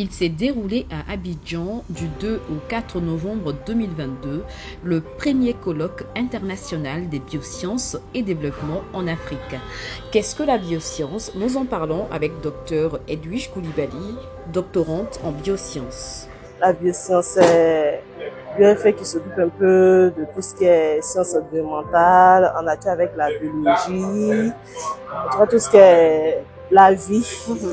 Il s'est déroulé à Abidjan du 2 au 4 novembre 2022, le premier colloque international des biosciences et développement en Afrique. Qu'est-ce que la bioscience? Nous en parlons avec Dr Edwige Koulibaly, doctorante en biosciences. La bioscience, c'est bien fait qui s'occupe un peu de tout ce qui est sciences environnementales, en nature avec la biologie, tout ce qui est la vie,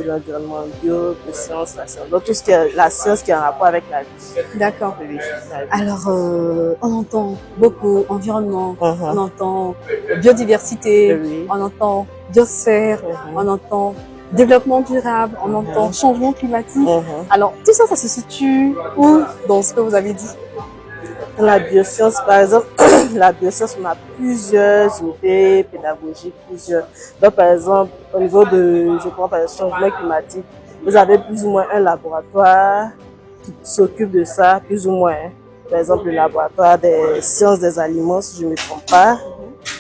l'environnement bio, biosciences, la science, donc tout ce qui est la science qui a un rapport avec la vie. D'accord. Oui, la vie. Alors, on entend beaucoup environnement, on entend biodiversité, Oui. on entend biosphère, on entend développement durable, on entend changement climatique. Alors, tout ça, ça se situe où dans ce que vous avez dit? La bioscience, par exemple, la bioscience, on a plusieurs unités pédagogiques, plusieurs. Donc, par exemple, au niveau de, je prends par exemple, changement climatique, vous avez plus ou moins un laboratoire qui s'occupe de ça, plus ou moins. Par exemple, le laboratoire des sciences des aliments, si je ne me trompe pas.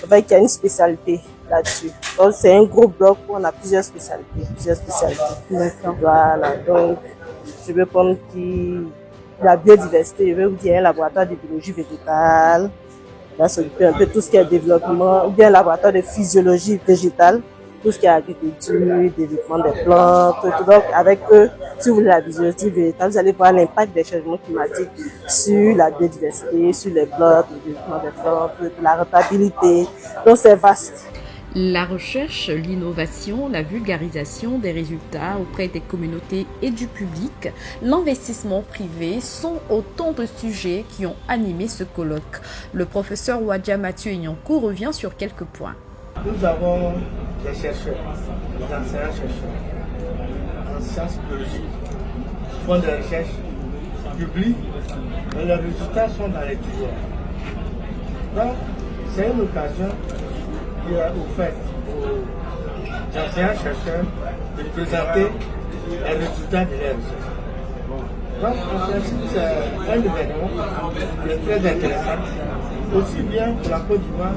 En fait, il y a une spécialité là-dessus. Donc, c'est un gros bloc où on a plusieurs spécialités. D'accord. Voilà. Donc, je vais prendre la biodiversité, je vais vous dire un laboratoire de biologie végétale. Là, s'occuper un peu de tout ce qui est développement, ou bien un laboratoire de physiologie végétale, tout ce qui est agriculture, développement des plantes, tout. Donc, avec eux, si vous voulez la biodiversité végétale, vous allez voir l'impact des changements climatiques sur la biodiversité, sur les plantes, le développement des plantes, la rentabilité. Donc, c'est vaste. La recherche, l'innovation, la vulgarisation des résultats auprès des communautés et du public, l'investissement privé sont autant de sujets qui ont animé ce colloque. Le professeur Wadja Mathieu Ignankou revient sur quelques points. Nous avons des chercheurs, des enseignants-chercheurs en sciences biologiques qui font des recherches, publient, mais leurs résultats sont dans les tiroirs. Donc, c'est une occasion qui est offerte aux enseignants-chercheurs de présenter les résultats de leurs recherches. Donc, en principe, c'est un événement qui est très intéressant, aussi bien pour la Côte d'Ivoire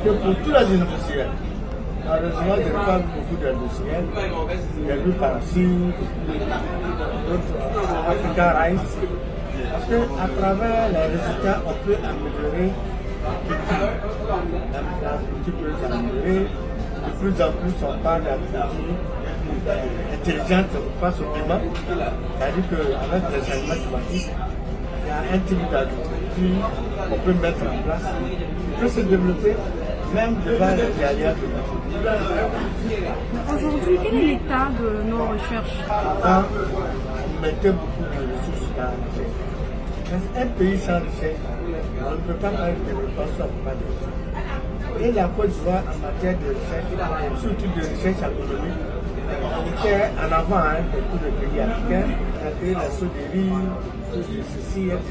que pour tous les industriels. Malheureusement, je n'ai pas vu beaucoup d'industriels. J'ai vu Pamsi, d'autres Africa Rice. Parce qu'à travers les résultats, on peut améliorer la culture. La culture peut s'améliorer. De plus en plus, on parle d'agriculture intelligente face au climat. C'est-à-dire qu'avec les changements climatiques, il y a un type d'agriculture qu'on peut mettre en place, qui peut se développer même devant les aléas climatiques. Aujourd'hui, quel est l'état de nos recherches? Avant, on mettait beaucoup de ressources dans la recherche. Mais un pays sans recherche, on ne peut pas parler de développement sans pas de recherche. Et la Côte d'Ivoire, en matière de recherche, surtout de recherche agronomique, on était en avant de tous les pays africains, on a créé la soderie, ceci, etc.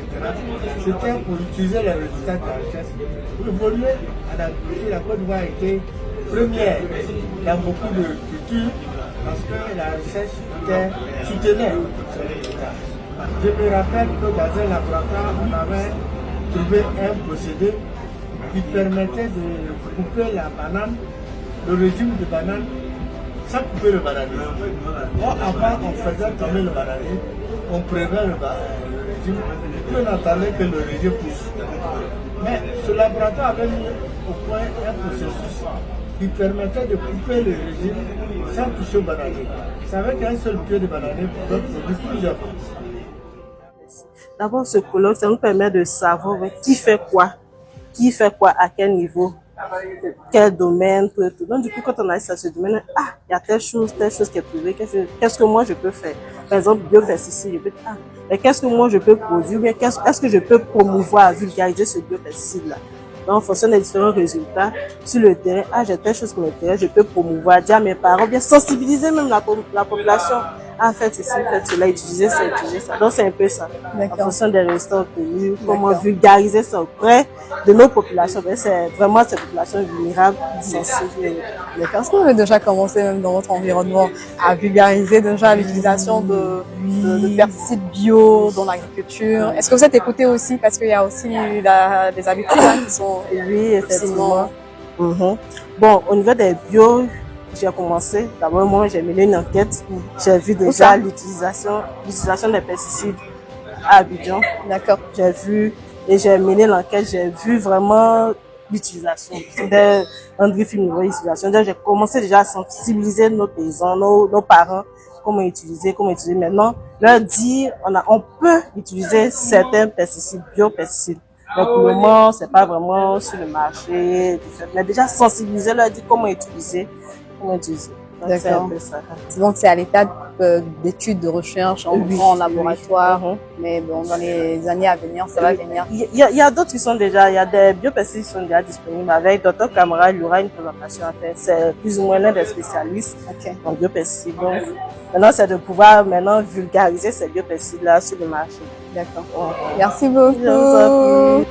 C'était pour utiliser les résultats de la recherche. Pour évoluer à l'agriculture, la Côte d'Ivoire a été première dans beaucoup de cultures parce que la recherche soutenait ces résultats. Je me rappelle que dans un laboratoire, on avait trouvé un procédé qui permettait de couper la banane, le régime de banane, sans couper le bananier. Or, avant, on faisait tomber le bananier, on prévient le régime, puis on attendait que le régime pousse. Mais ce laboratoire avait mis au point un processus qui permettait de couper le régime sans toucher au bananier. C'est avec un seul pied de bananier pour produire plusieurs fois. D'abord, ce colloque, ça nous permet de savoir qui fait quoi, à quel niveau, quel domaine, tout. Donc, du coup, quand on a ça, ce domaine, il y a telle chose qui est prouvée, qu'est-ce que moi je peux faire? Par exemple, biopesticide, je peux mais qu'est-ce que moi je peux produire, mais est-ce que je peux promouvoir, vulgariser ce biopesticide-là? Donc, en fonction des différents résultats, sur le terrain, j'ai telle chose sur le terrain, je peux promouvoir, dire à mes parents, bien sensibiliser même la population. Faites ceci, faites cela, utilisez ça. Donc, c'est un peu ça. En fonction des résultats obtenus, comment vulgariser ça auprès de nos populations. C'est vraiment ces populations vulnérables, sensibles. D'accord. Est-ce que vous avez déjà commencé, même dans votre environnement, à vulgariser déjà l'utilisation de pesticides bio dans l'agriculture? Est-ce que vous êtes écouté aussi? Parce qu'il y a aussi des habitudes qui sont... Oui, effectivement. Bon, au niveau des bio, j'ai commencé. D'abord, moi, j'ai mené une enquête. J'ai vu déjà l'utilisation des pesticides à Abidjan. D'accord. J'ai vu et j'ai mené l'enquête. J'ai vu vraiment l'utilisation. C'était un film de l'utilisation. J'ai commencé déjà à sensibiliser nos paysans, nos parents, comment utiliser. Maintenant, leur dire, on peut utiliser certains pesticides, biopesticides. Mais pour le moment, c'est pas vraiment sur le marché. Mais déjà sensibiliser, leur dire comment utiliser. Donc, c'est un peu ça. Donc c'est à l'état d'études, de recherche en grand laboratoire, mais bon, dans les années à venir, ça va venir. Il y a d'autres qui sont déjà, il y a des biopesticides qui sont déjà disponibles. Avec Dr Camara, il y aura une présentation à faire. C'est plus ou moins l'un des spécialistes en biopesticides. Donc, maintenant, c'est de pouvoir vulgariser ces biopesticides-là sur le marché. D'accord. Merci beaucoup.